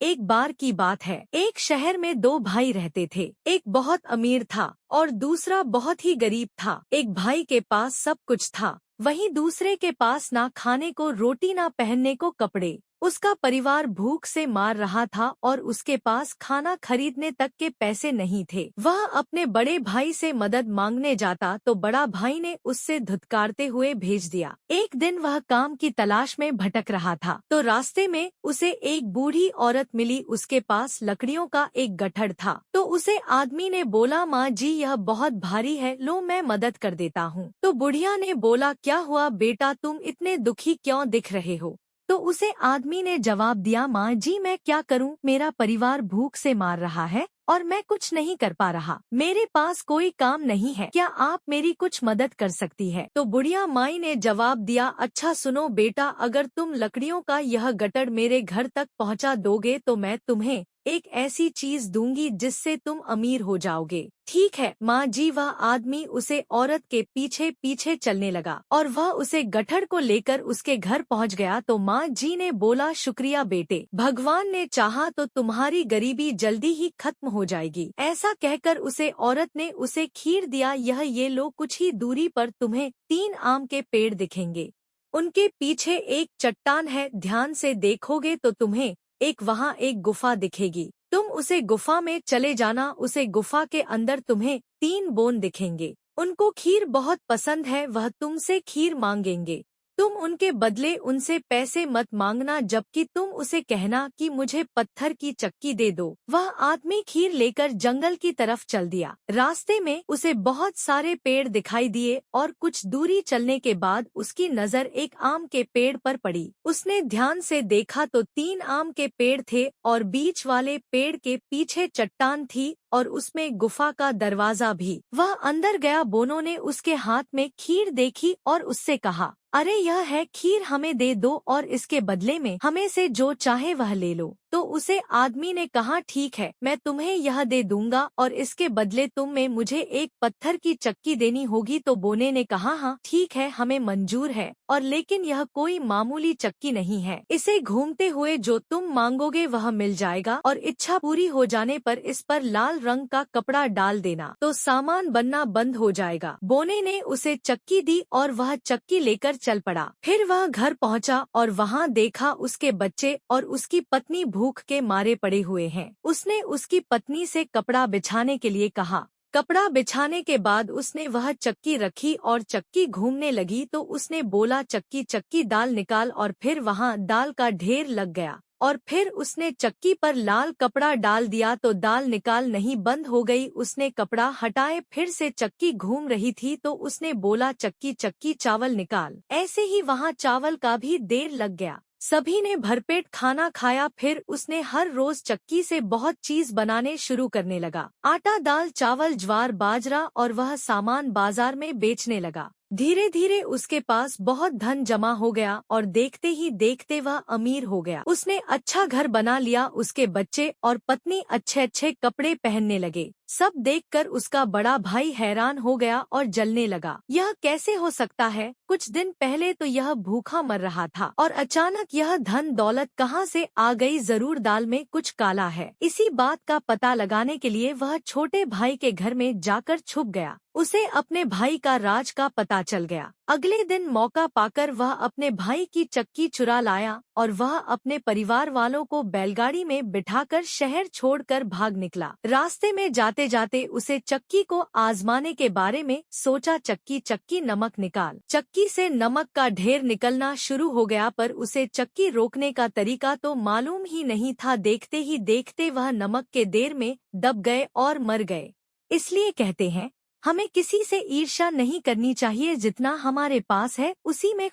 एक बार की बात है, एक शहर में दो भाई रहते थे। एक बहुत अमीर था और दूसरा बहुत ही गरीब था। एक भाई के पास सब कुछ था, वहीं दूसरे के पास ना खाने को रोटी ना पहनने को कपड़े। उसका परिवार भूख से मार रहा था और उसके पास खाना खरीदने तक के पैसे नहीं थे। वह अपने बड़े भाई से मदद मांगने जाता तो बड़ा भाई ने उससे धुतकारते हुए भेज दिया। एक दिन वह काम की तलाश में भटक रहा था तो रास्ते में उसे एक बूढ़ी औरत मिली। उसके पास लकड़ियों का एक गट्ठर था तो उसे आदमी ने बोला, माँ जी यह बहुत भारी है, लो मैं मदद कर देता हूँ। तो बुढ़िया ने बोला, क्या हुआ बेटा, तुम इतने दुखी क्यों दिख रहे हो? तो उसे आदमी ने जवाब दिया, माँ जी मैं क्या करूँ, मेरा परिवार भूख से मार रहा है और मैं कुछ नहीं कर पा रहा। मेरे पास कोई काम नहीं है, क्या आप मेरी कुछ मदद कर सकती है? तो बुढ़िया माई ने जवाब दिया, अच्छा सुनो बेटा, अगर तुम लकड़ियों का यह गट्ठर मेरे घर तक पहुंचा दोगे तो मैं तुम्हें एक ऐसी चीज दूंगी जिससे तुम अमीर हो जाओगे। ठीक है माँ जी। वह आदमी उसे औरत के पीछे पीछे चलने लगा और वह उसे गट्ठर को लेकर उसके घर पहुँच गया। तो माँ जी ने बोला, शुक्रिया बेटे, भगवान ने चाहा तो तुम्हारी गरीबी जल्दी ही खत्म हो जाएगी। ऐसा कहकर उसे औरत ने उसे खीर दिया। यह ये लो, कुछ ही दूरी पर तुम्हें 3 आम के पेड़ दिखेंगे, उनके पीछे एक चट्टान है, ध्यान से देखोगे तो तुम्हें वहाँ एक गुफा दिखेगी। तुम उसे गुफा में चले जाना, उसे गुफा के अंदर तुम्हें 3 बोन दिखेंगे, उनको खीर बहुत पसंद है, वह तुमसे खीर मांगेंगे। तुम उनके बदले उनसे पैसे मत मांगना, जबकि तुम उसे कहना कि मुझे पत्थर की चक्की दे दो। वह आदमी खीर लेकर जंगल की तरफ चल दिया। रास्ते में उसे बहुत सारे पेड़ दिखाई दिए और कुछ दूरी चलने के बाद उसकी नजर एक आम के पेड़ पर पड़ी। उसने ध्यान से देखा तो 3 आम के पेड़ थे और बीच वाले पेड़ के पीछे चट्टान थी और उसमें गुफा का दरवाजा भी। वह अंदर गया, बोनों ने उसके हाथ में खीर देखी और उससे कहा, अरे यह है खीर, हमें दे दो और इसके बदले में हमें से जो चाहे वह ले लो। तो उसे आदमी ने कहा, ठीक है मैं तुम्हें यह दे दूंगा और इसके बदले तुम में मुझे एक पत्थर की चक्की देनी होगी। तो बोने ने कहा, हाँ ठीक है हमें मंजूर है, और लेकिन यह कोई मामूली चक्की नहीं है, इसे घूमते हुए जो तुम मांगोगे वह मिल जाएगा और इच्छा पूरी हो जाने पर इस पर लाल रंग का कपड़ा डाल देना तो सामान बनना बंद हो जाएगा। बोने ने उसे चक्की दी और वह चक्की लेकर चल पड़ा। फिर वह घर पहुंचा और वहां देखा उसके बच्चे और उसकी पत्नी भूख के मारे पड़े हुए हैं। उसने उसकी पत्नी से कपड़ा बिछाने के लिए कहा। कपड़ा बिछाने के बाद उसने वह चक्की रखी और चक्की घूमने लगी। तो उसने बोला, चक्की चक्की दाल निकाल, और फिर वहां दाल का ढेर लग गया। और फिर उसने चक्की पर लाल कपड़ा डाल दिया तो दाल निकाल नहीं बंद हो गई। उसने कपड़ा हटाए, फिर से चक्की घूम रही थी तो उसने बोला, चक्की चक्की चावल निकाल। ऐसे ही वहां चावल का भी देर लग गया। सभी ने भरपेट खाना खाया। फिर उसने हर रोज चक्की से बहुत चीज बनाने शुरू करने लगा, आटा दाल चावल ज्वार बाजरा, और वह सामान बाजार में बेचने लगा। धीरे धीरे उसके पास बहुत धन जमा हो गया और देखते ही देखते वह अमीर हो गया। उसने अच्छा घर बना लिया, उसके बच्चे और पत्नी अच्छे अच्छे कपड़े पहनने लगे। सब देखकर उसका बड़ा भाई हैरान हो गया और जलने लगा। यह कैसे हो सकता है? कुछ दिन पहले तो यह भूखा मर रहा था और अचानक यह धन दौलत कहां से आ गई? जरूर दाल में कुछ काला है। इसी बात का पता लगाने के लिए वह छोटे भाई के घर में जाकर छुप गया। उसे अपने भाई का राज का पता चल गया। अगले दिन मौका पाकर वह अपने भाई की चक्की चुरा लाया और वह अपने परिवार वालों को बैलगाड़ी में बिठाकर शहर छोड़कर भाग निकला। रास्ते में जाते जाते उसे चक्की को आजमाने के बारे में सोचा। चक्की चक्की नमक निकाल। चक्की से नमक का ढेर निकलना शुरू हो गया, पर उसे चक्की रोकने का तरीका तो मालूम ही नहीं था। देखते ही देखते वह नमक के ढेर में दब गए और मर गए। इसलिए कहते हैं, हमें किसी से ईर्ष्या नहीं करनी चाहिए, जितना हमारे पास है उसी में